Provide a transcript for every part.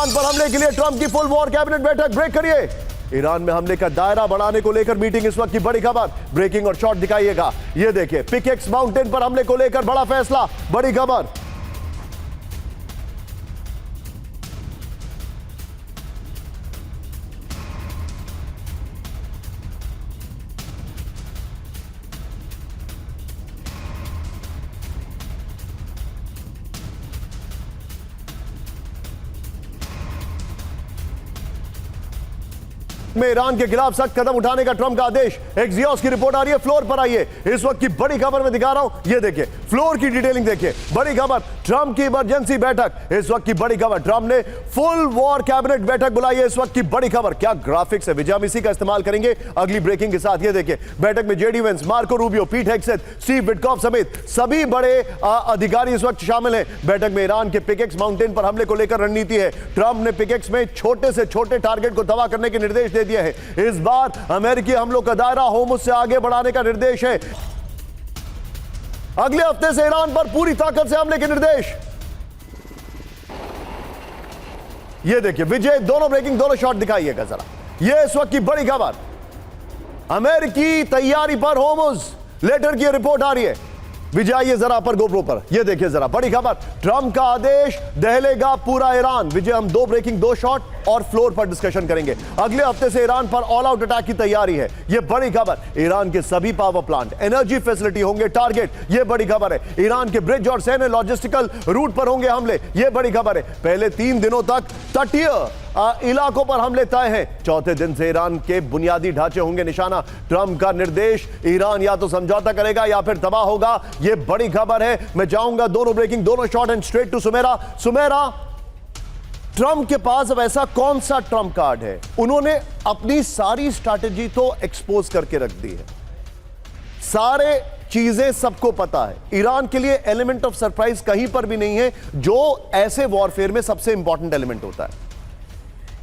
Iran पर हमले के लिए ट्रंप की फुल वॉर कैबिनेट बैठक। ब्रेक करिए। ईरान में हमले का दायरा बढ़ाने को लेकर मीटिंग, इस वक्त की बड़ी खबर। ब्रेकिंग और शॉट दिखाइएगा। ये देखिए, पिकेक्स माउंटेन पर हमले को लेकर बड़ा फैसला, बड़ी खबर। में ईरान के खिलाफ सख्त कदम उठाने का ट्रंप का आदेश। एक्सियोस की रिपोर्ट आ रही है, फ्लोर पर आइए। इस वक्त की बड़ी खबर मैं दिखा रहा हूं, ये देखिए, फ्लोर की डिटेलिंग देखिए। बड़ी खबर, ट्रंप की इमरजेंसी बैठक। इस वक्त की बड़ी खबर, ट्रंप ने फुल वॉर कैबिनेट बैठक बुलाई है। इस वक्त की बड़ी खबर, क्या ग्राफिक्स है, विजय हम इसी का इस्तेमाल करेंगे अगली ब्रेकिंग के साथ। ये देखिए, बैठक में JD Vance, Marco Rubio, Pete Hegseth, Steve Witkoff समेत सभी बड़े अधिकारी इस वक्त शामिल हैं। बैठक में ईरान के पिकेक्स माउंटेन पर हमले को लेकर रणनीति है। ट्रंप ने पिकेक्स में छोटे से छोटे टारगेट को तबाह करने के निर्देश दे दिए हैं। इस बार अमेरिकी हमलों का दायरा होर्मुज से आगे बढ़ाने का निर्देश है। अगले हफ्ते से ईरान पर पूरी ताकत से हमले के निर्देश। ये देखिए विजय, दोनों ब्रेकिंग, दोनों शॉट दिखाइएगा जरा। ये इस वक्त की बड़ी खबर, अमेरिकी तैयारी पर होर्मुज लेटर की रिपोर्ट आ रही है। विजय आइए जरा पर गोप्रो पर, ये देखिए जरा बड़ी खबर, ट्रंप का आदेश दहलेगा पूरा ईरान। विजय, हम दो ब्रेकिंग, दो शॉट और फ्लोर पर डिस्कशन करेंगे। अगले हफ्ते से ईरान पर ऑल आउट अटैक की तैयारी है। यह बड़ी खबर, ईरान के सभी पावर प्लांट, एनर्जी फैसिलिटी होंगे टारगेट। यह बड़ी खबर है। ईरान के ब्रिज और सैन्य लॉजिस्टिकल रूट पर होंगे हमले। यह बड़ी खबर है। पहले 3 दिनों तक तटीय इलाकों पर हमले तय हैं। चौथे दिन से ईरान के बुनियादी ढांचे होंगे निशाना। ट्रंप का निर्देश, ईरान या तो समझौता करेगा या फिर तबाह होगा। यह बड़ी खबर है। मैं जाऊंगा दोनों ब्रेकिंग, दोनों shot and straight to Sumera. Sumera, Trump के पास अब ऐसा कौन सा ट्रंप कार्ड है? उन्होंने अपनी सारी स्ट्रैटेजी तो एक्सपोज करके रख दी है, सारे चीजें सबको पता है। ईरान के लिए एलिमेंट ऑफ सरप्राइज कहीं पर भी नहीं है, जो ऐसे वॉरफेयर में सबसे इंपॉर्टेंट एलिमेंट होता है।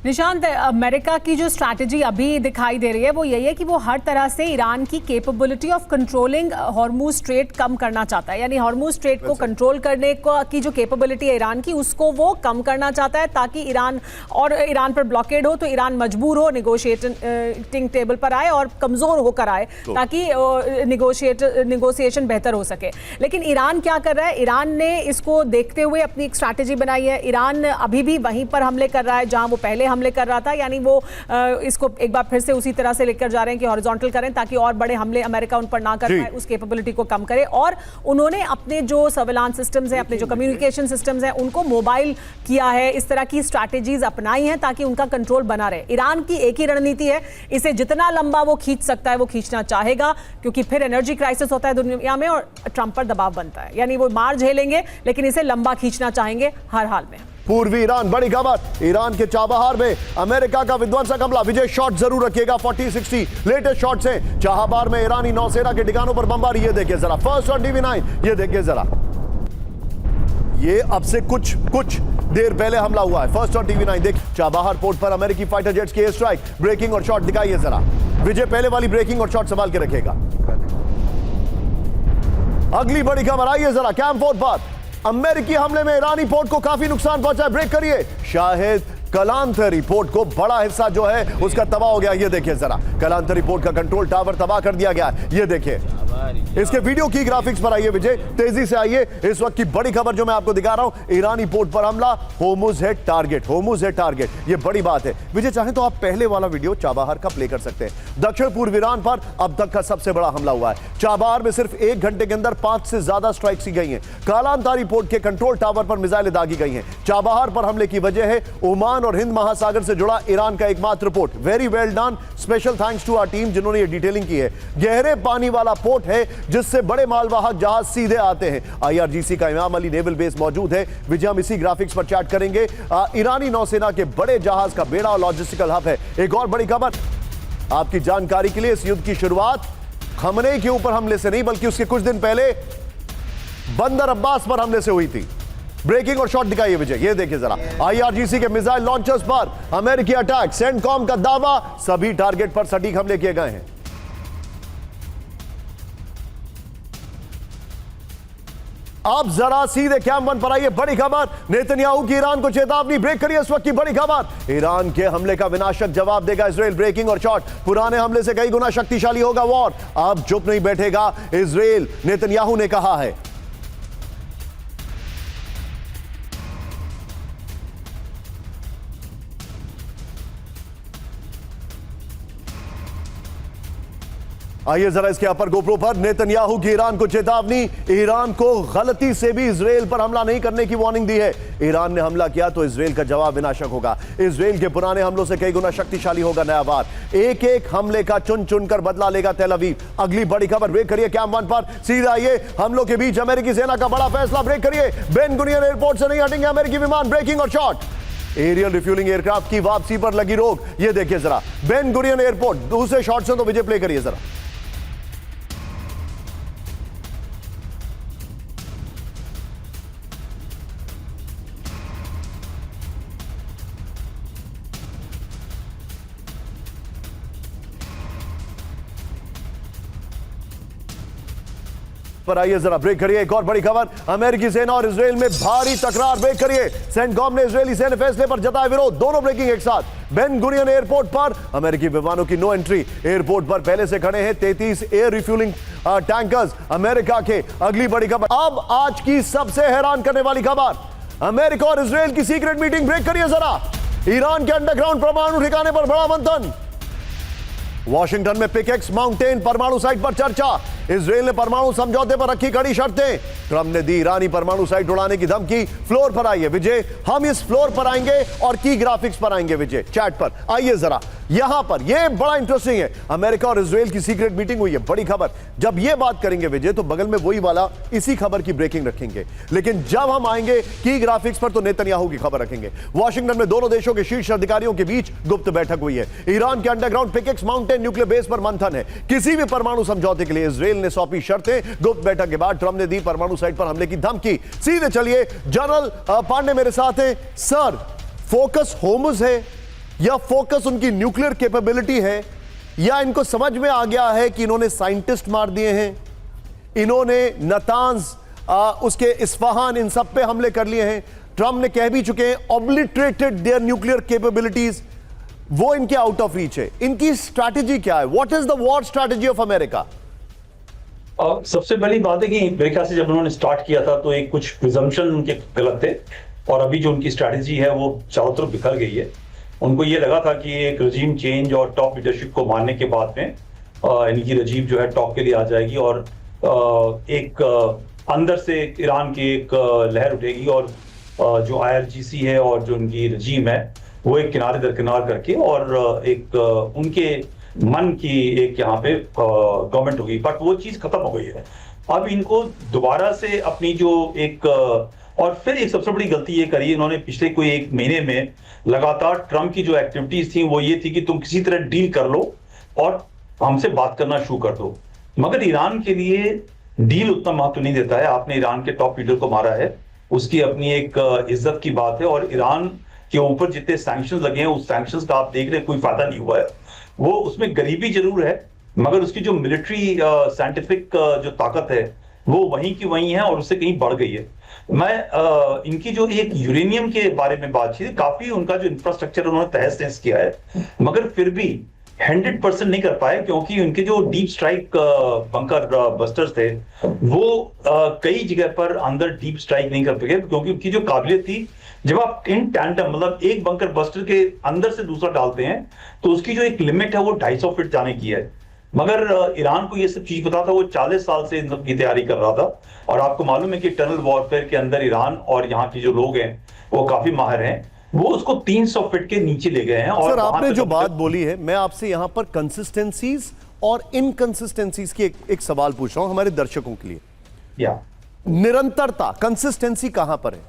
निशांत, अमेरिका की जो स्ट्रैटेजी अभी दिखाई दे रही है वो यही है कि वो हर तरह से ईरान की capability of controlling Hormuz Strait कम करना चाहता है। यानी हॉर्मुज स्ट्रेट को कंट्रोल करने की जो कैपेबिलिटी है ईरान की, उसको वो कम करना चाहता है, ताकि ईरान पर ब्लॉकेड हो तो ईरान मजबूर हो निगोशिएटिंग टेबल पर आए और कमजोर होकर आए, ताकि निगोशिएशन बेहतर हो सके। लेकिन ईरान क्या कर रहा है? ईरान ने इसको देखते हुए अपनी एक स्ट्रैटेजी बनाई है। ईरान अभी भी वहीं पर हमले कर रहा है जहां वो पहले हमले कर रहा था। यानी वो इसको एक बार फिर से उसी तरह से लेकर जा रहे हैं कि हॉरिजॉन्टल करें, ताकि और बड़े हमले अमेरिका उन पर ना कर पाए, उस कैपेबिलिटी को कम करे। और उन्होंने अपने जो सर्विलांस सिस्टम्स हैं, अपने जो कम्युनिकेशन सिस्टम्स हैं, उनको मोबाइल किया है। इस तरह की स्ट्रैटेजीज अपनाई हैं ताकि उनका कंट्रोल बना रहे। ईरान की एक ही रणनीति है, इसे जितना लंबा वो खींच सकता है वो खींचना चाहेगा, क्योंकि फिर एनर्जी क्राइसिस होता है दुनिया में और ट्रंप पर दबाव बनता है। यानी वो मार झेलेंगे लेकिन इसे लंबा खींचना चाहेंगे हर हाल में। पूर्वी ईरान, बड़ी खबर, ईरान के चाबहार में अमेरिका का विध्वंसक हमला। विजय, शॉट जरूर रखिएगा। 40-60 लेटेस्ट शॉट्स हैं। चाबहार में ईरानी नौसेना के ठिकानों पर बमबारी। ये देखिए जरा, फर्स्ट ऑन TV9, ये देखिए जरा, ये अब से कुछ देर पहले हमला हुआ है। फर्स्ट ऑन TV9 देख, चाबहार पोर्ट पर अमेरिकी फाइटर जेट्स की एयर स्ट्राइक। ब्रेकिंग और शॉट दिखाइए जरा। विजय, पहले वाली ब्रेकिंग और शॉट संभाल के रखेगा। अगली बड़ी खबर आइए जरा, कैंप फोर्ट पर अमेरिकी हमले में ईरानी पोर्ट को काफी नुकसान पहुंचा है। ब्रेक करिए। शाहिद कलांतरी पोर्ट को बड़ा हिस्सा जो है उसका तबाह हो गया। ये देखिए जरा, कलांतरी पोर्ट का कंट्रोल टावर तबाह कर दिया गया। ये देखिए, इसके वीडियो की ग्राफिक्स पर आइए विजय, तेजी से आइए। इस वक्त की बड़ी खबर जो मैं आपको दिखा रहा हूं, ईरानी पोर्ट पर हमला, होर्मुज है टारगेट, होर्मुज है टारगेट। ये बड़ी बात है। विजय, चाहे तो आप पहले वाला वीडियो चाबहार का प्ले कर सकते हैं। दक्षिण पूर्व ईरान पर अब तक का सबसे बड़ा हमला हुआ है। चाबहार में सिर्फ 1 घंटे के अंदर 5 से ज्यादा स्ट्राइक्स की गई हैं। कालांतारी पोर्ट के कंट्रोल टावर पर मिसाइलें दागी गई हैं। चाबहार पर हमले की वजह है ओमान और हिंद महासागर से जुड़ा ईरान का एकमात्र port. Very well done, special thanks to our team जिन्होंने ये डिटेलिंग की है। गहरे पानी वाला पोर्ट है जिससे बड़े मालवाहक जहाज सीधे आते हैं। IRGC का इमाम अली नेवल बेस मौजूद है। विजय, हम इसी ग्राफिक्स पर चैट करेंगे। ईरानी नौसेना के बड़े जहाज का बेड़ा और लॉजिस्टिकल हब है। एक और बड़ी खबर आपकी जानकारी के लिए, इस युद्ध की शुरुआत खमनेई के ऊपर हमले से नहीं बल्कि उसके कुछ दिन पहले बंदर अब्बास पर हमले से हुई थी। ब्रेकिंग और शॉट दिखाइए विजय, ये देखिए जरा। IRGC के मिसाइल लॉन्चर्स पर अमेरिकी अटैक, सेंटकॉम का दावा, सभी टारगेट पर सटीक हमले किए गए हैं। अब जरा सीधे कैंप वन पर आइए, बड़ी खबर, नेतन्याहू की ईरान को चेतावनी, ब्रेक करिए इस वक्त की बड़ी खबर। ईरान के हमले का विनाशक जवाब देगा इजराइल, ब्रेकिंग और शॉर्ट, पुराने हमले से कई गुना शक्तिशाली होगा वॉर, अब चुप नहीं बैठेगा इजराइल, नेतन्याहू ने कहा है। आइए जरा इसके अपर गोप्रो पर, नेतन्याहू की ईरान को चेतावनी, ईरान को गलती से भी इजराइल पर हमला नहीं करने की वार्निंग दी है। ईरान ने हमला किया तो इजराइल का जवाब विनाशक होगा, इजराइल के पुराने हमलों से कई गुना शक्तिशाली होगा नया वार, एक एक हमले का चुन चुनकर बदला लेगा तेल अवीव। अगली बड़ी खबर, ब्रेक करिए कैंप वन पर, सीधा आइए, हमलों के बीच अमेरिकी सेना का बड़ा फैसला, ब्रेक करिए, बेन गुरियन एयरपोर्ट से नहीं हटेंगे अमेरिकी विमान, ब्रेकिंग और शॉर्ट। एरियल रिफ्यूलिंग एयरक्राफ्ट की वापसी पर लगी रोक, यह देखिए जरा, बेन गुरियन एयरपोर्ट, दूसरे शॉट से तो विजय प्ले करिए जरा। पर आइए जरा, ब्रेक करिए, एक और बड़ी खबर, अमेरिकी सेना और इजराइल में भारी तकरार, ब्रेक करिए, सेंटकॉम ने इजरायली सेना फैसले पर जताया विरोध, दोनों ब्रेकिंग एक साथ। बेन गुरियन एयरपोर्ट पर अमेरिकी विमानों की नो एंट्री, एयरपोर्ट पर पहले से खड़े हैं 33 एयर रिफ्यूलिंग टैंकर्स अमेरिका के। अगली बड़ी खबर, अब आज की सबसे हैरान करने वाली खबर, अमेरिका और इजराइल की सीक्रेट मीटिंग, ब्रेक करिए जरा, ईरान के अंडरग्राउंड परमाणु ठिकाने पर बड़ा मंथन, वॉशिंगटन में पिकेक्स माउंटेन परमाणु साइट पर चर्चा, इजराइल ने परमाणु समझौते पर रखी कड़ी शर्तें, ट्रंप ने दी ईरानी परमाणु साइट उड़ाने की धमकी। फ्लोर पर आइए विजय, हम इस फ्लोर पर आएंगे और की ग्राफिक्स पर आएंगे विजय, चैट पर आइए जरा, यहां पर यह बड़ा इंटरेस्टिंग है, अमेरिका और इजराइल की सीक्रेट मीटिंग हुई है, बड़ी खबर। जब यह बात करेंगे विजय तो बगल में वही वाला इसी खबर की ब्रेकिंग रखेंगे, लेकिन जब हम आएंगे की ग्राफिक्स पर तो नेतन्याहू की खबर रखेंगे। वॉशिंगटन में दोनों देशों के शीर्ष अधिकारियों के बीच गुप्त बैठक हुई है, ईरान के underground pickaxe mountain nuclear base पर मंथन है, किसी भी परमाणु समझौते के लिए इजराइल ने सौंपी शर्तें। गुप्त बैठक के बाद ट्रंप ने दी परमाणु साइट पर हमले की धमकी। सीधे चलिए, जनरल पांडे मेरे साथ हैं। सर, फोकस होर्मुज है या फोकस उनकी न्यूक्लियर कैपेबिलिटी है, या इनको समझ में आ गया है कि इन्होंने साइंटिस्ट मार दिए हैं, इन्होंने नतांज उसके इस्फहान इन सब पे हमले कर लिए हैं, ट्रंप ने कह भी चुके हैं ऑब्लिटरेटेड देयर न्यूक्लियर कैपेबिलिटीज, वो इनके आउट ऑफ रीच है। इनकी स्ट्रैटेजी क्या है? What is the war strategy of America? सबसे पहली बात है कि मेरे ख्याल से जब उन्होंने स्टार्ट किया था तो एक कुछ प्रिजम्पशन उनके गलत थे, और अभी जो उनकी स्ट्रैटेजी है वो चारों तरफ बिखर गई है। उनको ये लगा था कि एक रजीम चेंज और टॉप लीडरशिप को मानने के बाद में इनकी रजीम जो है टॉप के लिए आ जाएगी, और एक अंदर से ईरान की एक लहर उठेगी, और जो IRGC है और जो उनकी रजीम है वो एक किनारे दरकिनार करके और एक उनके मन की एक यहाँ पे गवर्नमेंट होगी। बट वो चीज खत्म हो गई है, अब इनको दोबारा से अपनी जो एक और फिर एक सबसे बड़ी गलती ये करी इन्होंने पिछले कोई एक महीने में, लगातार ट्रंप की जो एक्टिविटीज थी वो ये थी कि तुम किसी तरह डील कर लो और हमसे बात करना शुरू कर दो। मगर ईरान के लिए डील उतना महत्व नहीं देता है। आपने ईरान के टॉप लीडर को मारा है, उसकी अपनी एक इज्जत की बात है, और ईरान के ऊपर जितने सैंक्शंस लगे हैं उस सैंक्शंस का आप देख रहे हैं कोई फायदा नहीं हुआ है। वो उसमें गरीबी जरूर है, मगर उसकी जो मिलिट्री साइंटिफिक जो ताकत है वो वहीं की वहीं है और उससे कहीं बढ़ गई है। मैं इनकी जो एक यूरेनियम के बारे में बात की, काफी उनका जो इंफ्रास्ट्रक्चर उन्होंने तहस नहस किया है, मगर फिर भी 100% नहीं कर पाए, क्योंकि उनके जो डीप स्ट्राइक बंकर बस्टर्स थे वो कई जगह पर अंदर डीप स्ट्राइक नहीं कर पाए, क्योंकि उनकी जो काबिलियत थी, जब आप इन टैंडम मतलब एक बंकर बस्टर के अंदर से दूसरा डालते हैं तो उसकी जो एक लिमिट है वो 250 फीट जाने की है। मगर ईरान को ये सब चीज पता था, वो 40 साल से इन सब की तैयारी कर रहा था, और आपको मालूम है कि टनल वॉरफेयर के अंदर ईरान और यहाँ के जो लोग हैं वो काफी माहिर हैं, वो उसको 300 फीट के नीचे ले गए हैं। और सर, आपने जो बात बोली है, मैं आपसे यहाँ पर कंसिस्टेंसीज और इनकंसिस्टेंसीज की एक सवाल पूछ रहा हूं हमारे दर्शकों के लिए। निरंतरता, कंसिस्टेंसी कहां पर है?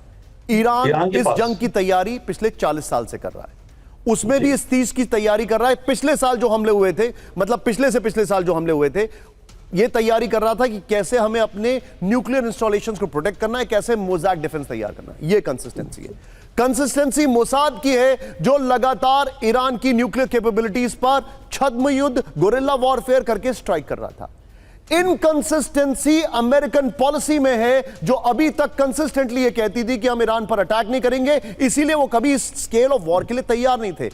ईरान इस जंग की तैयारी पिछले 40 साल से कर रहा है, उसमें भी इस 30 की तैयारी कर रहा है। पिछले साल जो हमले हुए थे, मतलब पिछले से पिछले साल जो हमले हुए थे, यह तैयारी कर रहा था कि कैसे हमें अपने न्यूक्लियर इंस्टॉलेशंस को प्रोटेक्ट करना है, कैसे मोज़ैक डिफेंस तैयार करना है। यह कंसिस्टेंसी है। कंसिस्टेंसी मोसाद की है, जो लगातार ईरान की न्यूक्लियर कैपेबिलिटीज पर छद्म युद्ध, गोरिल्ला वॉरफेयर करके स्ट्राइक कर रहा था। इनकंसिस्टेंसी अमेरिकन पॉलिसी में है, जो अभी तक कंसिस्टेंटली ये कहती थी कि हम ईरान पर अटैक नहीं करेंगे, इसीलिए वो कभी इस स्केल ऑफ वॉर के लिए तैयार नहीं थे।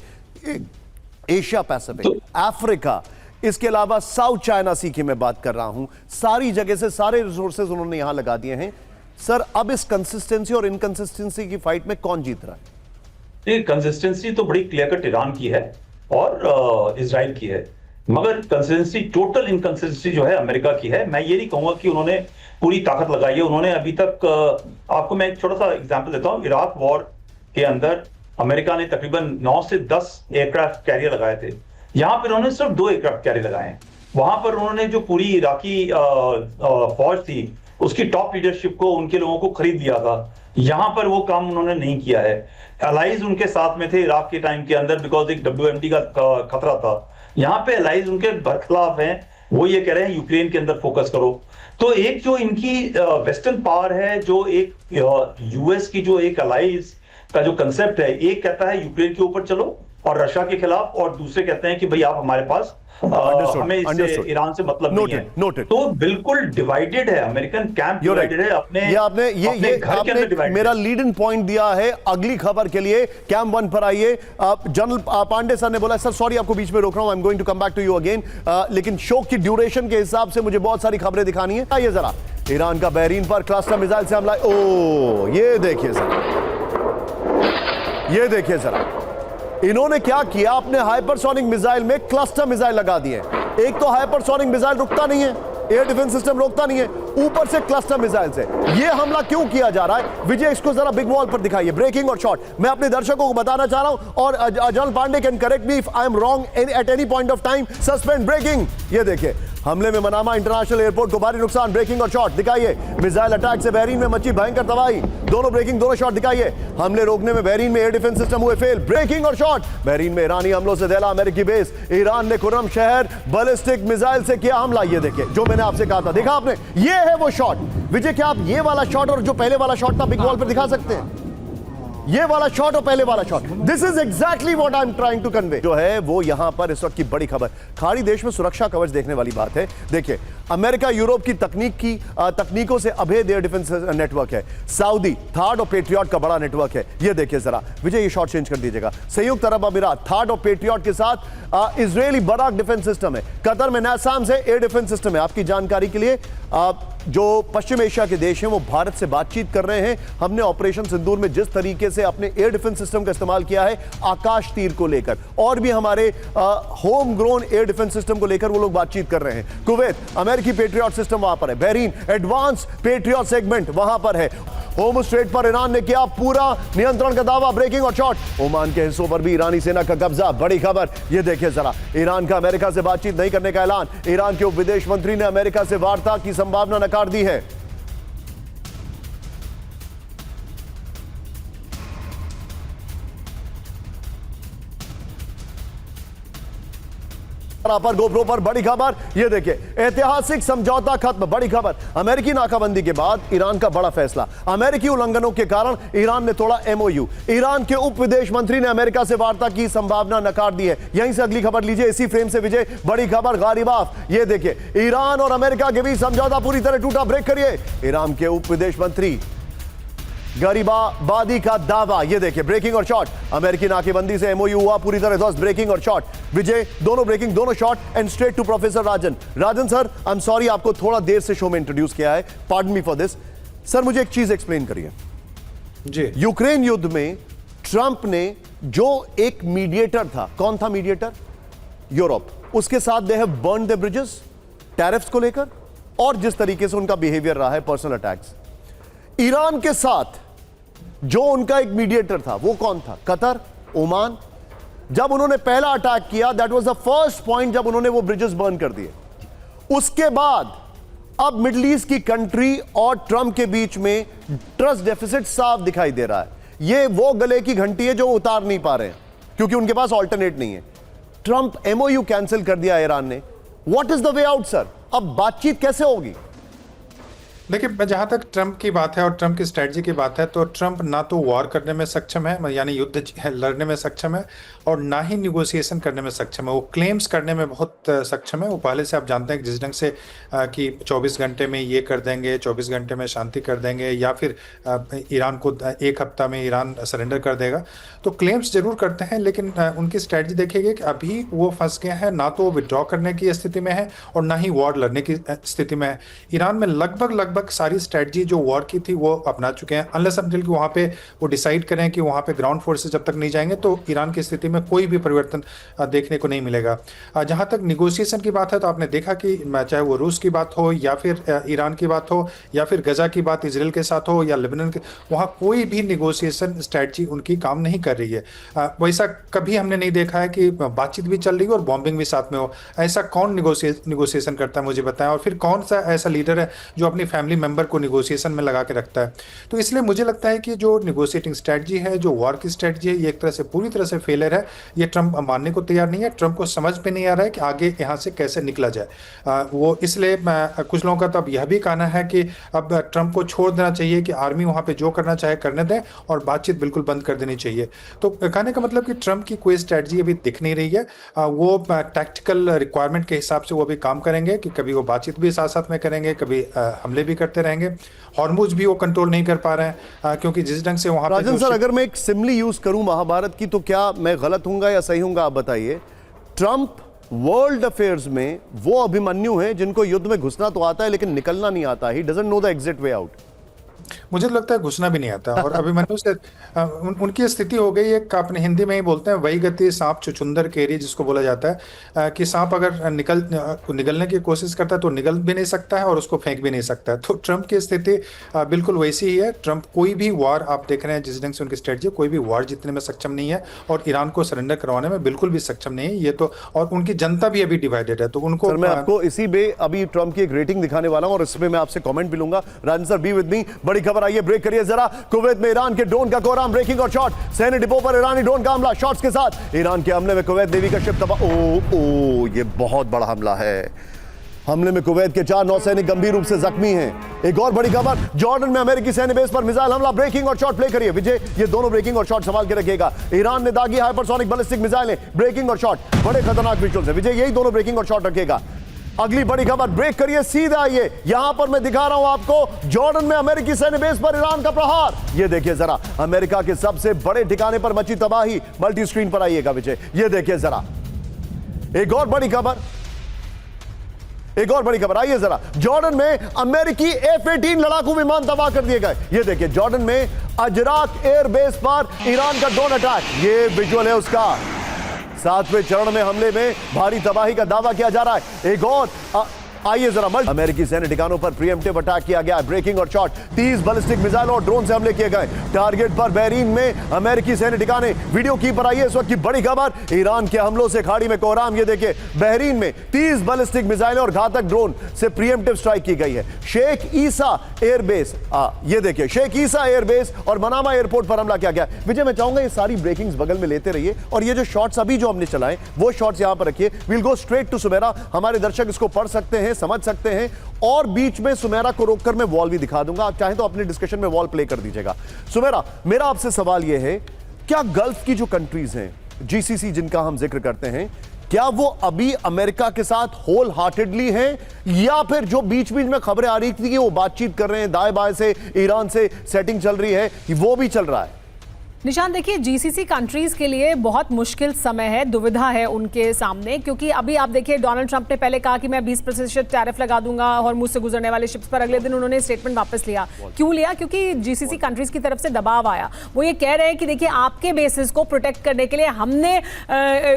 एशिया पैसिफिक, अफ्रीका, इसके अलावा साउथ चाइना सी की मैं बात कर रहा हूं, सारी जगह से सारे रिसोर्सेज उन्होंने यहां लगा दिए हैं। सर, अब इस कंसिस्टेंसी और इनकंसिस्टेंसी की फाइट में कौन जीत रहा है? कंसिस्टेंसी तो बड़ी क्लियर कट ईरान की है और इजराइल की है, मगर कंसिस्टेंसी, टोटल इनकंसिस्टेंसी जो है अमेरिका की है। मैं ये नहीं कहूंगा कि उन्होंने पूरी ताकत लगाई है। उन्होंने अभी तक, आपको मैं एक छोटा सा एग्जांपल देता हूं, इराक वॉर के अंदर अमेरिका ने तकरीबन 9 से 10 एयरक्राफ्ट कैरियर लगाए थे। यहां पर उन्होंने सिर्फ 2 एयरक्राफ्ट कैरियर लगाए हैं। वहां पर उन्होंने जो पूरी इराकी फौज थी, उसकी टॉप लीडरशिप को, उनके लोगों को खरीद लिया था। यहां पर वो काम उन्होंने नहीं किया है। अलाइज उनके साथ में थे इराक के टाइम के अंदर, बिकॉज एक WMD का खतरा था। यहाँ पे अलाइज उनके बरखिलाफ हैं, वो ये कह रहे हैं यूक्रेन के अंदर फोकस करो। तो एक जो इनकी वेस्टर्न पावर है, जो एक US की जो एक अलाइज का जो कंसेप्ट है, एक कहता है यूक्रेन के ऊपर चलो और रशिया के खिलाफ, और दूसरे कहते हैं कि भाई आप हमारे पास, हमें इससे ईरान से मतलब नहीं है। तो बिल्कुल डिवाइडेड है, अमेरिकन कैंप डिवाइडेड है अपने घर के अंदर डिवाइडेड। मेरा लीड इन पॉइंट दिया है अगली खबर के लिए। कैंप 1 पर आइए। जनरल पांडे सर ने बोला, सर सॉरी आपको बीच में रोक रहा हूं, I am going to come back to you again, लेकिन शो की ड्यूरेशन के हिसाब से मुझे बहुत सारी खबरें दिखानी है। आइए जरा, ईरान का बहरीन पर क्लस्टर मिसाइल से हमला। ओ ये देखिए जरा, ये देखिए जरा, इन्होंने क्या किया, अपने हाइपरसोनिक मिसाइल में क्लस्टर मिसाइल लगा दिए। एक तो हाइपरसोनिक मिसाइल रुकता नहीं है, एयर डिफेंस सिस्टम रोकता नहीं है, ऊपर से क्लस्टर मिसाइल से ये हमला क्यों किया जा रहा है? विजय, इसको जरा बिग वॉल पर दिखाइए, ब्रेकिंग और शॉट। मैं अपने दर्शकों को बताना चाह रहा हूं, और general Pandey can correct me if I am wrong at any point of time. Suspend breaking, ये देखिए, हमले में मनामा इंटरनेशनल एयरपोर्ट को भारी नुकसान। ब्रेकिंग और शॉट दिखाइए। मिसाइल अटैक से बहरीन में मची भयंकर तबाही। दोनों ब्रेकिंग, दोनों शॉट दिखाइए। हमले रोकने में बहरीन में एयर डिफेंस सिस्टम हुए फेल। ब्रेकिंग और शॉट। बहरीन में ईरानी हमलों से दहला अमेरिकी बेस। ईरान ने खुर्रम शहर बैलिस्टिक मिसाइल से किया हमला। ये देखिए, जो मैंने आपसे कहा था, देखा आपने, ये है वो शॉट। विजय, क्या आप ये वाला शॉट और जो पहले वाला शॉट था बिग वॉल पर दिखा सकते हैं? ये वाला शॉट और पहले वाला shot, this is exactly what I am trying to convey. जो है वो यहां पर इस वक्त की बड़ी खबर, खाड़ी देश में सुरक्षा कवच देखने वाली बात है। देखिए, अमेरिका यूरोप की तकनीकों से अभेद एयर डिफेंस नेटवर्क है। सऊदी थार्ड और पेट्रियट का बड़ा नेटवर्क है। ये देखिए जरा, विजय ये शॉट चेंज कर दीजिएगा। संयुक्त अरब अमीरात थार्ड और पेट्रियट के साथ इजरायली बराक डिफेंस सिस्टम है। कतर में नासाम से एयर डिफेंस सिस्टम है। आपकी जानकारी के लिए, जो पश्चिम एशिया के देश हैं वो भारत से बातचीत कर रहे हैं। हमने ऑपरेशन सिंदूर में जिस तरीके से अपने एयर डिफेंस सिस्टम का इस्तेमाल किया है आकाश तीर को लेकर, और भी हमारे home grown air defence system को लेकर वो लोग बातचीत कर रहे हैं। कुवैत अमेरिकी पेट्रियट सिस्टम वहां पर है। बहरीन एडवांस पेट्रियट सेगमेंट वहां पर है। होर्मुज स्ट्रेट पर ईरान ने किया पूरा नियंत्रण का दावा। ब्रेकिंग और शॉट। ओमान के हिस्सों पर भी ईरानी सेना का कब्जा। बड़ी खबर, ये देखिए जरा, ईरान का अमेरिका से बातचीत नहीं करने का ऐलान। ईरान के उप विदेश मंत्री ने अमेरिका से वार्ता की संभावना नकार दी है। पर गोप्रो पर बड़ी खबर, ये देखिए, ऐतिहासिक समझौता खत्म। बड़ी खबर, अमेरिकी नाकाबंदी के बाद ईरान का बड़ा फैसला। अमेरिकी उल्लंघनों के कारण ईरान ने तोड़ा MOU। ईरान के उप विदेश मंत्री ने अमेरिका से वार्ता की संभावना नकार दी है। यहीं से अगली खबर लीजिए, इसी फ्रेम से विजय, बड़ी खबर गालिबाफ। ये देखिए, ईरान और अमेरिका के बीच समझौता पूरी तरह टूटा। ब्रेक करिए। ईरान के उप विदेश मंत्री गरीबाबादी का दावा। ये देखिए, ब्रेकिंग और शॉट। अमेरिकी नाकेबंदी से MOU हुआ पूरी तरह ध्वस्त। ब्रेकिंग और शॉट। विजय, दोनों ब्रेकिंग, दोनों shot. And straight to professor Rajan. Rajan sir, I am sorry, आपको थोड़ा देर से शो में इंट्रोड्यूस किया है, pardon me for this. Sir, मुझे एक चीज एक्सप्लेन करिए जी। यूक्रेन युद्ध में ट्रंप ने जो एक मीडिएटर था, कौन था मीडिएटर? यूरोप। उसके साथ they have burn the bridges tariffs को लेकर, और जिस तरीके से उनका बिहेवियर रहा है, पर्सनल अटैक्स। ईरान के साथ जो उनका एक मीडिएटर था वो कौन था? Qatar, Oman. जब उन्होंने पहला अटैक किया, that was the first point, जब उन्होंने वो ब्रिजेस बर्न कर दिए। उसके बाद अब मिडिल ईस्ट की कंट्री और ट्रंप के बीच में ट्रस्ट डेफिसिट साफ दिखाई दे रहा है। ये वो गले की घंटी है जो उतार नहीं पा रहे हैं, क्योंकि उनके पास ऑल्टरनेट नहीं है। ट्रंप MOU कैंसिल कर दिया ईरान ने। What is the way out sir? अब बातचीत कैसे होगी? देखिए, जहाँ तक ट्रंप की बात है और ट्रंप की स्ट्रेटजी की बात है, तो ट्रंप ना तो वॉर करने में सक्षम है, यानी युद्ध लड़ने में सक्षम है, और ना ही निगोशिएशन करने में सक्षम है। वो क्लेम्स करने में बहुत सक्षम है। वो पहले से आप जानते हैं कि जिस ढंग से कि 24 घंटे में ये कर देंगे, 24 घंटे में शांति कर देंगे, या फिर ईरान को 1 हफ्ता में ईरान सरेंडर कर देगा, तो क्लेम्स जरूर करते हैं, लेकिन उनकी स्ट्रेटजी देखिएगा कि अभी वो फंस गए हैं, ना तो वो विड्रॉ करने की स्थिति में है और ना ही वॉर लड़ने की स्थिति में है। ईरान में लगभग सारी स्ट्रेटजी जो वॉर की थी वो अपना चुके हैं। अनलेस अनटिल कि वहाँ पे वो डिसाइड करें कि वहाँ पे ग्राउंड फोर्सेस जब तक नहीं जाएंगे तो ईरान की स्थिति में कोई भी परिवर्तन देखने को नहीं मिलेगा। जहाँ तक निगोशिएशन की बात है, तो आपने देखा कि चाहे वो रूस की बात हो या फिर ईरान की बात हो या फिर गजा की बात इसराइल के साथ हो या लेबनान के, वहाँ कोई भी निगोशिएशन स्ट्रेटजी उनकी काम नहीं कर रही है। वैसा कभी हमने नहीं देखा है कि बातचीत भी चल रही हो और बॉम्बिंग भी साथ में हो। ऐसा कौन निगोशिएशन करता है, मुझे बताएं। और फिर कौन सा ऐसा लीडर है जो अपनी फैमिली मेंबर को निगोशिएशन में लगा के रखता है? तो इसलिए मुझे लगता है कि जो निगोशिएटिंग स्ट्रेटजी है, जो वॉर की स्ट्रेटजी है, ये एक तरह से पूरी तरह से फेलियर है। ये ट्रंप मानने को तैयार नहीं है। ट्रंप को समझ में नहीं आ रहा है कि आगे यहाँ से कैसे निकला जाए। वो इसलिए कुछ लोगों का तो अब यह भी कहना है कि अब ट्रंप को छोड़ देना चाहिए, कि आर्मी वहाँ पे जो करना चाहे करने दें और बातचीत बिल्कुल बंद कर देनी चाहिए। तो कहने का मतलब कि ट्रंप की कोई स्ट्रेटजी अभी दिख नहीं रही है। वो टैक्टिकल रिक्वायरमेंट के हिसाब से वो भी काम करेंगे कि कभी वो बातचीत भी साथ साथ में करेंगे, कभी हमले भी करते रहेंगे। हॉर्मुज भी वो कंट्रोल नहीं कर पा रहे हैं, क्योंकि जिस ढंग से वहां राजन सर, अगर मैं एक सिमली यूज करूं महाभारत की, तो क्या मैं गलत हूंगा या सही हूंगा, आप बताइए। ट्रंप वर्ल्ड अफेयर्स में वो अभिमन्यु हैं जिनको युद्ध में घुसना तो आता है लेकिन निकलना नहीं आता। He doesn't know the exit way out. मुझे तो लगता है घुसना भी नहीं आता। और अभिमन्यु से उनकी स्थिति हो गई एक, अपने हिंदी में ही बोलते हैं, वही गति सांप चुचुंदर केरी, जिसको बोला जाता है कि सांप अगर निकलने की कोशिश करता है तो निकल भी नहीं सकता है और उसको फेंक भी नहीं सकता है। तो ट्रंप की स्थिति बिल्कुल वैसी ही है। ट्रंप कोई भी वॉर, आप देख रहे हैं जिस ढंग से उनकी स्ट्रेटजी, कोई भी वॉर जीतने में सक्षम नहीं है और ईरान को सरेंडर करवाने में बिल्कुल भी सक्षम नहीं है। ये तो, और उनकी जनता भी अभी डिवाइडेड है। तो उनको मैं आपको इसी पे अभी ट्रंप की एक रेटिंग दिखाने वाला हूं और इसमें मैं आपसे कमेंट भी लूंगा। राजन सर, बी विद मी। बड़ी खबर आई है, ब्रेक करिए जरा। कुवैत में ईरान के ड्रोन का कोहराम, ब्रेकिंग और शॉट। सैन्य डिपो पर ईरानी ड्रोन का हमला, शॉट्स के साथ। ईरान के हमले में कुवैत नेवी का शिप तबाह। ओ, ये बहुत बड़ा हमला है। हमले में कुवैत के 4 नौसैनिक गंभीर रूप से जख्मी हैं। एक और बड़ी खबर, जॉर्डन में अमेरिकी सैन्य बेस पर मिसाइल हमला, ब्रेकिंग और शॉट। प्ले करिए विजय, ये दोनों ब्रेकिंग और शॉट संभाल के रखिएगा। ईरान ने दागी हाइपरसोनिक बैलिस्टिक मिसाइलें, ब्रेकिंग और शॉट। बड़े खतरनाक विजुअल्स है विजय, यही दोनों ब्रेकिंग और शॉट रखेगा। अगली बड़ी खबर, ब्रेक करिए सीधा आइए। यहां पर मैं दिखा रहा हूं आपको जॉर्डन में अमेरिकी सैन्य बेस पर ईरान का प्रहार। ये देखिए जरा, अमेरिका के सबसे बड़े ठिकाने पर मची तबाही। मल्टी स्क्रीन पर आइएगा विजय, ये देखिए जरा। एक और बड़ी खबर आइए जरा। जॉर्डन में अमेरिकी F-18 लड़ाकू विमान तबाह कर दिए गए। ये देखिए, जॉर्डन में अजराक एयरबेस पर ईरान का ड्रोन अटैक। ये विजुअल है उसका। 7वें चरण में हमले में भारी तबाही का दावा किया जा रहा है। एक और आइए जरा, अमेरिकी सैन्य ठिकानों पर प्रीएम्प्टिव अटैक किया गया, ब्रेकिंग और शॉट। 30 बैलिस्टिक मिसाइल और ड्रोन से हमले किए गए टारगेट पर। बहरीन में अमेरिकी सैन्य ठिकाने, वीडियो की पर आइए इस वक्त की बड़ी खबर। ईरान के हमलों से खाड़ी में कोहराम। ये देखिए, बहरीन में 30 बैलिस्टिक मिसाइल और घातक ड्रोन से प्रीएम्प्टिव स्ट्राइक की गई है। शेख ईसा एयरबेस, ये देखिए, शेख ईसा एयरबेस और मनामा एयरपोर्ट पर हमला किया गया। विजय, मैं चाहूंगा ये सारी ब्रेकिंग्स बगल में लेते रहिए और ये जो शॉट्स अभी जो हमने चलाए वो शॉट्स यहां पर रखिए। We'll go straight to Sumera. हमारे दर्शक इसको पढ़ सकते हैं, समझ सकते हैं, और बीच में सुमेरा को रोककर मैं वॉल भी दिखा दूंगा। आप चाहें तो अपने डिस्कशन में वॉल प्ले कर दीजिएगा। सुमेरा, मेरा आपसे सवाल यह है, क्या गल्फ की जो कंट्रीज हैं, जीसीसी जिनका हम जिक्र करते हैं, क्या वो अभी अमेरिका के साथ होल हार्टेडली हैं, या फिर जो बीच बीच में खबरें आ रही थी कि वो बातचीत कर रहे हैं, दाएं बाएं से ईरान से सेटिंग चल रही है, वो भी चल रहा है? निशान, देखिए, जीसीसी कंट्रीज के लिए बहुत मुश्किल समय है, दुविधा है उनके सामने, क्योंकि अभी आप देखिए, डोनाल्ड ट्रंप ने पहले कहा कि मैं 20% टैरिफ लगा दूंगा हॉर्मुज से गुजरने वाले शिप्स पर। अगले दिन उन्होंने स्टेटमेंट वापस लिया। क्यों लिया? क्योंकि जीसीसी कंट्रीज की तरफ से दबाव आया। वो ये कह रहे हैं कि देखिए, आपके बेसिस को प्रोटेक्ट करने के लिए हमने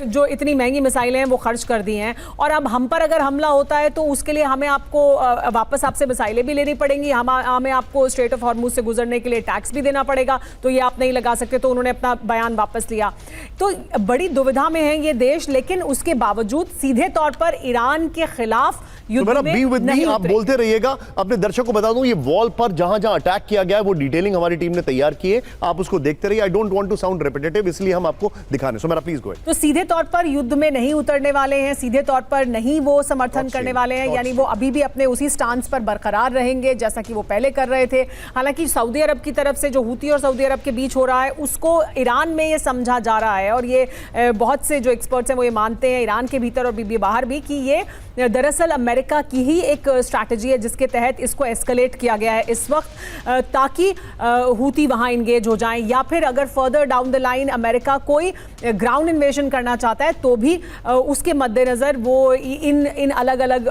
जो इतनी महंगी मिसाइलें हैं वो खर्च कर दी हैं, और अब हम पर अगर हमला होता है तो उसके लिए हमें आपको वापस आपसे मिसाइलें भी लेनी पड़ेंगी, हमें आपको स्ट्रेट ऑफ हॉर्मुज से गुजरने के लिए टैक्स भी देना पड़ेगा, तो ये आप नहीं लगा सकते। तो उन्होंने अपना बयान वापस लिया। तो बड़ी दुविधा में है ये देश, लेकिन उसके बावजूद सीधे तौर पर ईरान के खिलाफ युद्ध में नहीं आप उतरे। बोलते रहिएगा। अपने दर्शकों को बता दूं, ये वॉल पर जहां जहां अटैक किया गया है वो डिटेलिंग हमारी टीम ने तैयार की है, आप उसको देखते रहिए। I don't want to sound repetitive, इसलिए हम आपको दिखाने। सो मेरा प्लीज गो। तो सीधे तौर पर युद्ध में नहीं उतरने वाले हैं, सीधे तौर पर नहीं वो समर्थन करने वाले हैं, यानी वो अभी भी अपने उसी स्टांस पर बरकरार रहेंगे जैसा कि वो पहले कर रहे थे। हालांकि सऊदी अरब की तरफ से जो हूती और सऊदी अरब के बीच हो रहा है उसको ईरान में ये समझा जा रहा है, और ये बहुत से जो एक्सपर्ट्स हैं वो ये मानते हैं, ईरान के भीतर और बाहर भी, कि ये दरअसल अमेरिका की ही एक स्ट्रैटेजी है जिसके तहत इसको एस्केलेट किया गया है इस वक्त, ताकि हूती वहां इंगेज हो जाएं, या फिर अगर further down the line America कोई ग्राउंड इन्वेजन करना चाहता है तो भी उसके मद्देनजर वो इन अलग अलग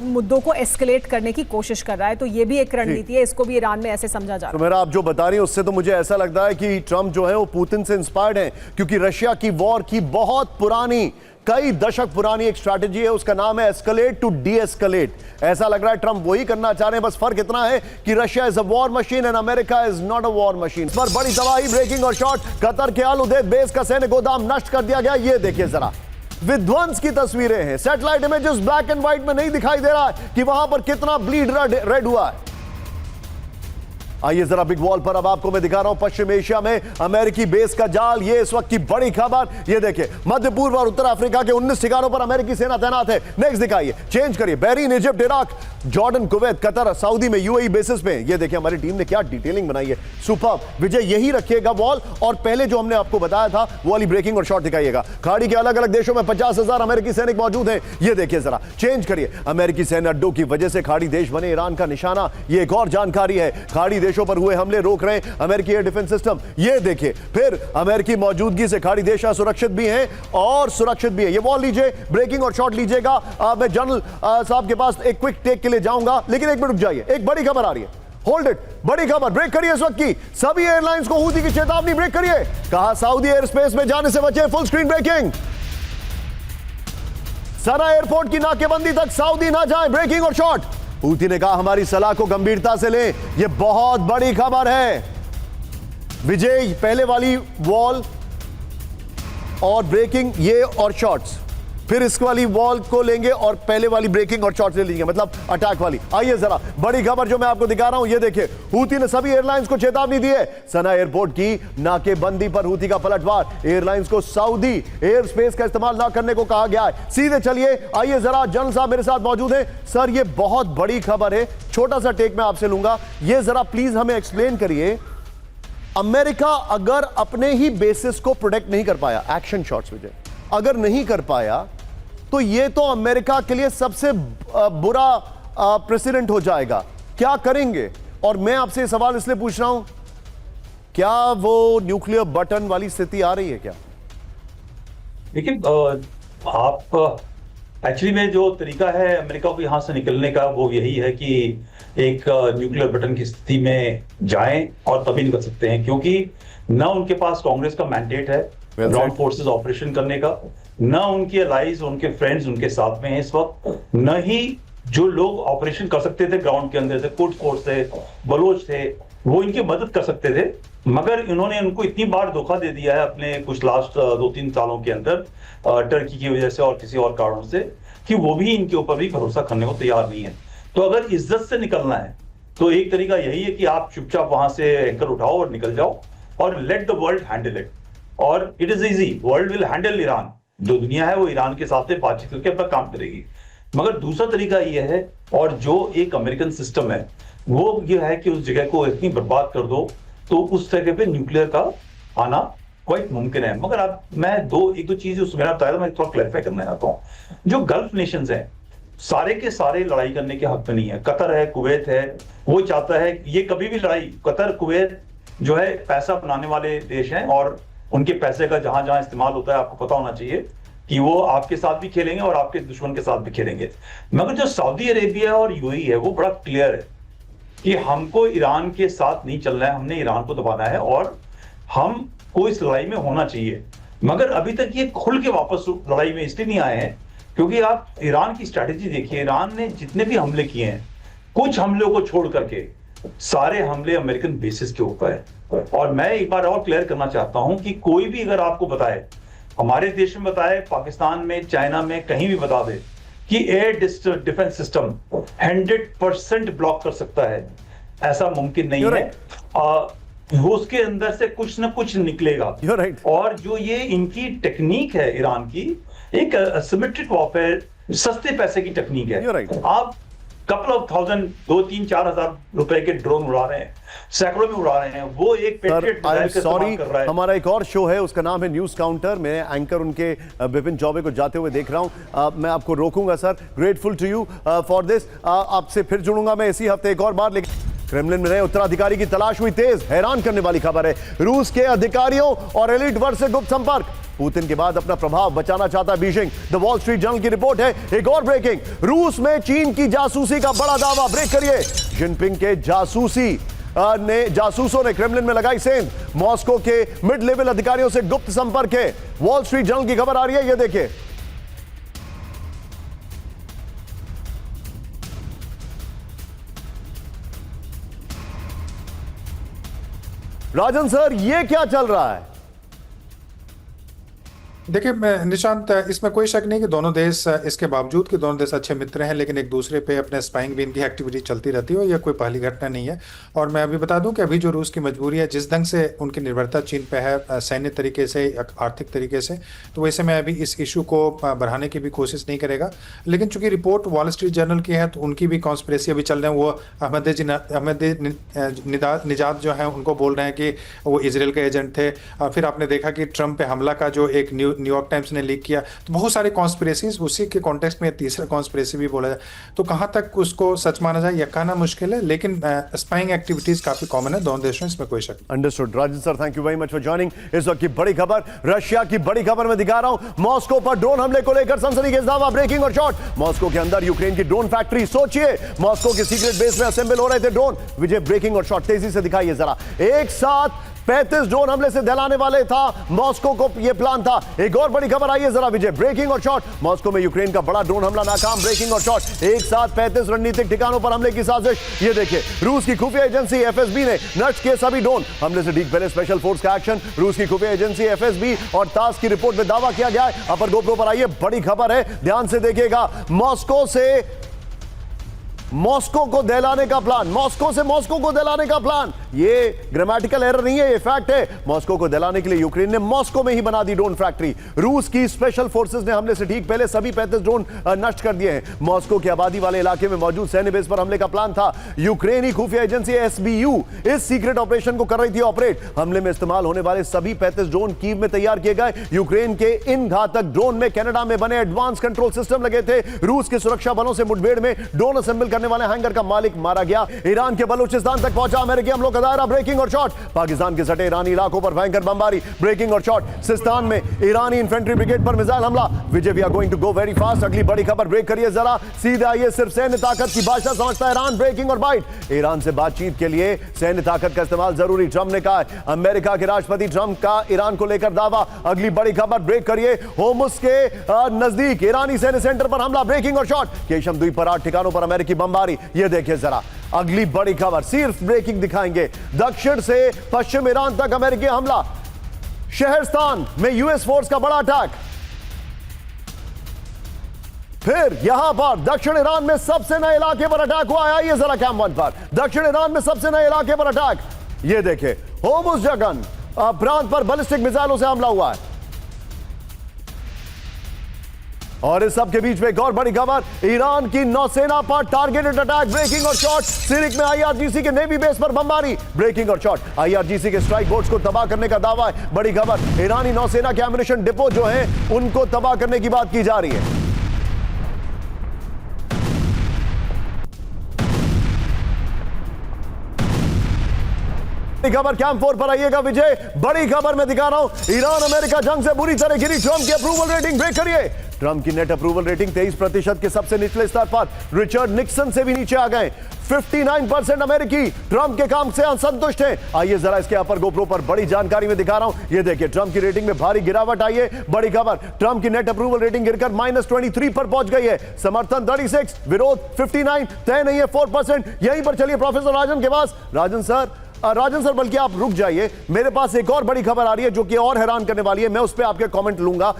मुद्दों को एस्केलेट करने की कोशिश कर रहा है। तो ये भी एक रणनीति है, इसको भी ईरान में ऐसे समझा जा रहा है। तो मेरा आप जो बता रही हैं उससे तो मुझे ऐसा लगता है कि ट्रंप जो है वो पुतिन से इंस्पायर्ड है, क्योंकि रशिया की वॉर की बहुत पुरानी, कई दशक पुरानी एक स्ट्रैटेजी है, उसका नाम है एस्केलेट टू डी एस्केलेट। ऐसा लग रहा है ट्रंप वही करना चाह रहे हैं, बस फर्क इतना है कि Russia is a war machine and America is not a war machine. पर बड़ी तबाही, ब्रेकिंग और शॉट, कतर के अल उदेद बेस का सैन्य गोदाम नष्ट कर दिया गया। ये देखिए जरा, विध्वंस की तस्वीरें हैं, satellite images black and white में नहीं दिखाई दे रहा है कि वहां पर कितना ब्लीड रेड हुआ है। आइए जरा बिग वॉल पर अब आपको मैं दिखा रहा हूं पश्चिम एशिया में अमेरिकी बेस का जाल। ये इस वक्त की बड़ी खबर, ये देखिए मध्य पूर्व और उत्तर अफ्रीका के 19 ठिकानों पर अमेरिकी सेना तैनात है। नेक्स्ट दिखाइए, चेंज करिए, Bahrain, Egypt, Iraq, Jordan, Kuwait, Qatar, Saudi में यूएई बेसिस पे। ये देखिए हमारी टीम ने क्या डिटेलिंग बनाई है, सुपर्ब। विजय यही रखिएगा वॉल, और पहले जो हमने आपको बताया था वो वाली ब्रेकिंग और शॉट दिखाइएगा। खाड़ी के अलग अलग देशों में 50,000 अमेरिकी सैनिक मौजूद हैं। ये देखिए जरा, चेंज करिए, अमेरिकी सैन्य अड्डों की वजह से खाड़ी देश बने ईरान का निशाना। ये एक और जानकारी है, खाड़ी देशों पर हुए हमले रोक रहे हैं अमेरिकी एयर डिफेंस सिस्टम। ये देखिए, फिर अमेरिकी मौजूदगी से खाड़ी देश सुरक्षित भी हैं और सुरक्षित भी है। ये वॉल लीजिए, ब्रेकिंग और शॉट लीजिएगा। मैं जनरल साहब के पास एक क्विक टेक के लिए जाऊंगा, लेकिन एक मिनट रुक जाइए, एक बड़ी खबर आ रही है। होल्ड इट, बड़ी खबर, ब्रेक करिए इस वक्त की। सभी एयरलाइंस को हूती की चेतावनी, ब्रेक करिए। कहा सऊदी एयर स्पेस में जाने से बचे, फुल स्क्रीन ब्रेकिंग। सना एयरपोर्ट की नाकेबंदी तक सऊदी ना जाए, ब्रेकिंग और शॉट। हूती ने कहा हमारी सलाह को गंभीरता से लें, यह बहुत बड़ी खबर है। विजय, पहले वाली वॉल और ब्रेकिंग, ये और शॉट्स, फिर इस वाली वॉल को लेंगे और पहले वाली ब्रेकिंग और शॉट्स ले लेंगे, मतलब अटैक वाली। आइए जरा बड़ी खबर जो मैं आपको दिखा रहा हूं, ये देखिए, हूती ने सभी एयरलाइंस को चेतावनी दी है। सना एयरपोर्ट की नाकेबंदी पर हूती का पलटवार, एयरलाइंस को सऊदी एयर स्पेस का इस्तेमाल ना करने को कहा गया है। सीधे चलिए, आइए जरा, जनरल साहब मेरे साथ मौजूद हैं। सर, ये बहुत बड़ी खबर है, छोटा सा टेक मैं आपसे लूंगा, ये जरा प्लीज हमें एक्सप्लेन करिए। अमेरिका अगर अपने ही बेसिस को प्रोटेक्ट नहीं कर पाया, एक्शन शॉट्स विजय अगर नहीं कर पाया, तो ये तो अमेरिका के लिए सबसे बुरा प्रेसिडेंट हो जाएगा। क्या करेंगे? और मैं आपसे सवाल इसलिए पूछ रहा हूं, क्या वो न्यूक्लियर बटन वाली स्थिति आ रही है क्या? देखिए, आप एक्चुअली में जो तरीका है अमेरिका को यहां से निकलने का, वो यही है कि एक न्यूक्लियर बटन की स्थिति में जाएं और तभी निकल सकते हैं, क्योंकि ना उनके पास कांग्रेस का मैंडेट है ग्राउंड फोर्सेस ऑपरेशन करने का, न उनके अलाइज, उनके फ्रेंड्स उनके साथ में हैं इस वक्त, न ही जो लोग ऑपरेशन कर सकते थे ग्राउंड के अंदर से, कुर्द फोर्स थे, बलोच थे, वो इनकी मदद कर सकते थे। मगर इन्होंने उनको इतनी बार धोखा दे दिया है अपने कुछ लास्ट 2-3 सालों के अंदर, टर्की की वजह से और किसी और कारणों से, कि वो भी इनके ऊपर भी भरोसा करने को तैयार नहीं है। तो अगर इज्जत से निकलना है तो एक तरीका यही है कि आप चुपचाप वहां से एंकर उठाओ और निकल जाओ, और let the world handle it. और it is easy, world will handle Iran. जो दुनिया है वो ईरान के साथ बातचीत करके अपना काम करेगी। मगर दूसरा तरीका ये है, और जो एक अमेरिकन सिस्टम है, वो ये है कि उस जगह को इतनी बर्बाद कर दो तो उस जगह पे न्यूक्लियर का आना क्वाइट मुमकिन है। मगर अब मैं एक दो चीजें उसमें बताया, मैं थोड़ा क्लैरिफाई करना चाहता हूँ। जो गल्फ नेशंस हैं, सारे के सारे लड़ाई करने के हक में नहीं है। कतर है, कुवैत है, वो चाहता है ये कभी भी लड़ाई, कतर कुवैत जो है पैसा बनाने वाले देश हैं, और उनके पैसे का जहां जहां इस्तेमाल होता है आपको पता होना चाहिए कि वो आपके साथ भी खेलेंगे और आपके दुश्मन के साथ भी खेलेंगे। मगर जो सऊदी अरेबिया और यूएई है, वो बड़ा क्लियर है कि हमको ईरान के साथ नहीं चलना है, हमने ईरान को दबाना है और हमको इस लड़ाई में होना चाहिए। मगर अभी तक ये खुल के वापस लड़ाई में इसलिए नहीं आए हैं क्योंकि आप ईरान की स्ट्रैटेजी देखिए। ईरान ने जितने भी हमले किए हैं, कुछ हमलों को छोड़ करके सारे हमले अमेरिकन बेसिस के ऊपर है। और मैं एक बार और क्लियर करना चाहता हूं कि कोई भी अगर आपको बताए, हमारे देश में बताए, पाकिस्तान में, चाइना में, कहीं भी बता दे कि एयर डिफेंस सिस्टम 100% ब्लॉक कर सकता है, ऐसा मुमकिन नहीं है। वो उसके अंदर से कुछ ना कुछ निकलेगा। और जो ये इनकी टेक्निक है ईरान की, एक सिमेट्रिक वॉरफेयर, सस्ते पैसे की टेक्निक है। आप कपल ऑफ थाउजेंड, 2-3-4 हज़ार रुपए के ड्रोन उड़ा रहे हैं, सैकड़ों में उड़ा रहे हैं, वो एक पेट्रियट मिसाइल का इस्तेमाल कर रहा है। हमारा एक और शो है, उसका नाम है न्यूज काउंटर। मैं एंकर उनके विपिन चौबे को जाते हुए देख रहा हूं। मैं आपको रोकूंगा sir, grateful to you for this. आपसे फिर जुड़ूंगा मैं इसी हफ्ते एक और बार। लेकिन क्रेमलिन में रहे उत्तराधिकारी की तलाश हुई तेज। हैरान करने वाली खबर है, रूस के अधिकारियों और एलिट वर्ग से गुप्त संपर्क। पुतिन के बाद अपना प्रभाव बचाना चाहता Beijing. The wall street journal की रिपोर्ट है। एक और ब्रेकिंग, रूस में चीन की जासूसी का बड़ा दावा। ब्रेक करिए। जिनपिंग के जासूसों ने क्रेमलिन में लगाई सेंध। मॉस्को के मिड लेवल अधिकारियों से गुप्त संपर्क है। वॉल स्ट्रीट जर्नल की खबर आ रही है, ये देखिए। राजन सर, ये क्या चल रहा है? देखिए निशांत, इसमें कोई शक नहीं कि दोनों देश, इसके बावजूद कि दोनों देश अच्छे मित्र हैं, लेकिन एक दूसरे पे अपने स्पाइंग भी इनकी एक्टिविटी चलती रहती है और यह कोई पहली घटना नहीं है। और मैं अभी बता दूं कि अभी जो रूस की मजबूरी है, जिस ढंग से उनकी निर्भरता चीन पे है, सैन्य तरीके से, आर्थिक तरीके से, तो वैसे मैं अभी इस इशू को बढ़ाने की भी कोशिश नहीं करेगा। लेकिन चूंकि रिपोर्ट वॉल स्ट्रीट जर्नल की है, तो उनकी भी कॉन्स्पिरेसी अभी चल रहे हैं। वो अहमद निजाद जो है, उनको बोल रहे हैं कि वो इजराइल के एजेंट थे। फिर आपने देखा कि ट्रंप पे हमला का जो एक न्यूयॉर्क टाइम्स ने लीक किया, तो बहुत सारे कॉन्स्पिरेसीज, उसी के कॉन्टेक्स्ट में तीसरा कॉन्स्पिरेसी भी बोला जाए। तो कहां तक उसको सच माना जाए, यह कहना मुश्किल है, लेकिन स्पाइंग एक्टिविटीज काफी कॉमन है दोनों देशों में, इसमें कोई शक नहीं। Understood. Rajan sir, thank you very much for joining. इस वक्त की बड़ी खबर, रशिया की बड़ी खबर मैं दिखा रहा हूं। मॉस्को पर ड्रोन हमले को लेकर सनसनीखेज दावा। ब्रेकिंग और शॉट, मॉस्को के अंदर यूक्रेन की ड्रोन फैक्ट्री। सोचिए, मॉस्को के सीक्रेट बेस में असेंबल हो रहे थे ड्रोन। विजय, ब्रेकिंग और शॉट तेजी से दिखाइए जरा। एक साथ 35 ड्रोन हमले से दहलाने वाले था मॉस्को को, यह प्लान था। एक और बड़ी खबर आई है जरा विजय, ब्रेकिंग और शॉट। मॉस्को में यूक्रेन का बड़ा ड्रोन हमला नाकाम। ब्रेकिंग और शॉट, एक साथ 35 रणनीतिक ठिकानों पर हमले की साजिश। ये देखिए, रूस की खुफिया एजेंसी एफएसबी ने नष्ट किए सभी ड्रोन। हमले से ठीक पहले स्पेशल फोर्स का एक्शन। रूस की खुफिया एजेंसी एफएसबी और तास की रिपोर्ट में दावा किया गया है। अपर गोप्रो पर आइए, बड़ी खबर है, ध्यान से देखिएगा। मॉस्को को दहलाने का प्लान, मॉस्को से मॉस्को को दहलाने का प्लान। ये ग्रामेटिकल एरर नहीं है, ये फैक्ट है। मॉस्को को दहलाने के लिए यूक्रेन ने मॉस्को में ही बना दी ड्रोन फैक्ट्री। रूस की स्पेशल फोर्सेस ने हमले से ठीक पहले सभी 35 ड्रोन नष्ट कर दिए हैं। मॉस्को की आबादी वाले इलाके में मौजूद सैन्य बेस पर हमले का प्लान था। यूक्रेनी खुफिया एजेंसी एसबीयू इस सीक्रेट ऑपरेशन को कर रही थी ऑपरेट। हमले में इस्तेमाल होने वाले सभी 35 ड्रोन कीव में तैयार किए गए। यूक्रेन के इन घातक ड्रोन में कनाडा में बने एडवांस कंट्रोल सिस्टम लगे थे। रूस के सुरक्षा बलों से मुठभेड़ में ड्रोन असेंबल करने वाले हैंगर का मालिक मारा गया। ईरान के बलूचिस्तान तक पहुंचा अमेरिकी हमलों का दायरा। ब्रेकिंग और शॉट, पाकिस्तान के सटे ईरानी इलाकों पर भयंकर बमबारी। ब्रेकिंग और शॉट, सिस्तान में ईरानी इन्फेंट्री ब्रिगेड पर मिसाइल हमला। Vijay, we are going to go very fast. अगली बड़ी खबर, ब्रेक करिए जरा, सीधे आइए। सिर्फ सैन्य ताकत की भाषा समझता है ईरान। ब्रेकिंग और बाइट, ईरान से बातचीत के लिए सैन्य ताकत का इस्तेमाल जरूरी, ट्रंप ने कहा। अमेरिका के राष्ट्रपति ट्रंप का ईरान को लेकर दावा। अगली बड़ी खबर, ब्रेक करिए, होर्मुज के नजदीक ईरानी सैन्य सेंटर पर हमला। ब्रेकिंग और शॉट, केशम द्वीप पर 8 ठिकानों पर अमेरिकी बमबारी। यह देखिए जरा अगली बड़ी खबर, सिर्फ ब्रेकिंग दिखाएंगे। दक्षिण से पश्चिम ईरान तक अमेरिकी हमला। शहरस्तान में यूएस फोर्स का बड़ा अटैक। फिर यहां पर दक्षिण ईरान में सबसे नए इलाके पर अटैक हुआ है। आइए जरा कैंप 1 पर, दक्षिण ईरान में सबसे नए इलाके पर अटैक। यह देखें, होर्मुज जंग प्रांत पर बैलिस्टिक मिसाइलों से हमला हुआ है। और इस सब के बीच में एक और बड़ी खबर, ईरान की नौसेना पर टारगेटेड अटैक। ब्रेकिंग और शॉट, सिरिक में आईआरजीसी के नेवी बेस पर बमबारी। ब्रेकिंग और शॉट, आईआरजीसी के स्ट्राइक बोट्स को तबाह करने का दावा है। बड़ी खबर, ईरानी नौसेना के एम्युनिशन डिपो जो है उनको तबाह करने की बात की जा रही है। खबर कैंप 4 पर आइएगा विजय, बड़ी खबर मैं दिखा रहा हूं। ईरान अमेरिका जंग से बुरी तरह गिरी। ट्रंप की अप्रूवल रेटिंग, ब्रेक करिए। ट्रंप की नेट अप्रूवल रेटिंग 23% के सबसे निचले स्तर पर, रिचर्ड निक्सन से भी नीचे आ गए। 59% अमेरिकी ट्रंप के काम से असंतुष्ट हैं। आइए जरा इसके अपर गोप्रो पर बड़ी जानकारी में दिखा रहा हूं। ये देखिए, ट्रंप की रेटिंग में भारी गिरावट आई है। बड़ी खबर, ट्रंप की नेट अप्रूवल रेटिंग गिरकर -23 पर पहुंच गई है। समर्थन 36, विरोध 59, तय नहीं है 4%। यहीं पर चलिए प्रोफेसर राजन के पास। राजन सर, राजन सर, बल्कि आप रुक जाइए, मेरे पास एक और बड़ी खबर आ रही है जो कि और हैरान करने वाली है, मैं उस पर आपके कमेंट लूंगा।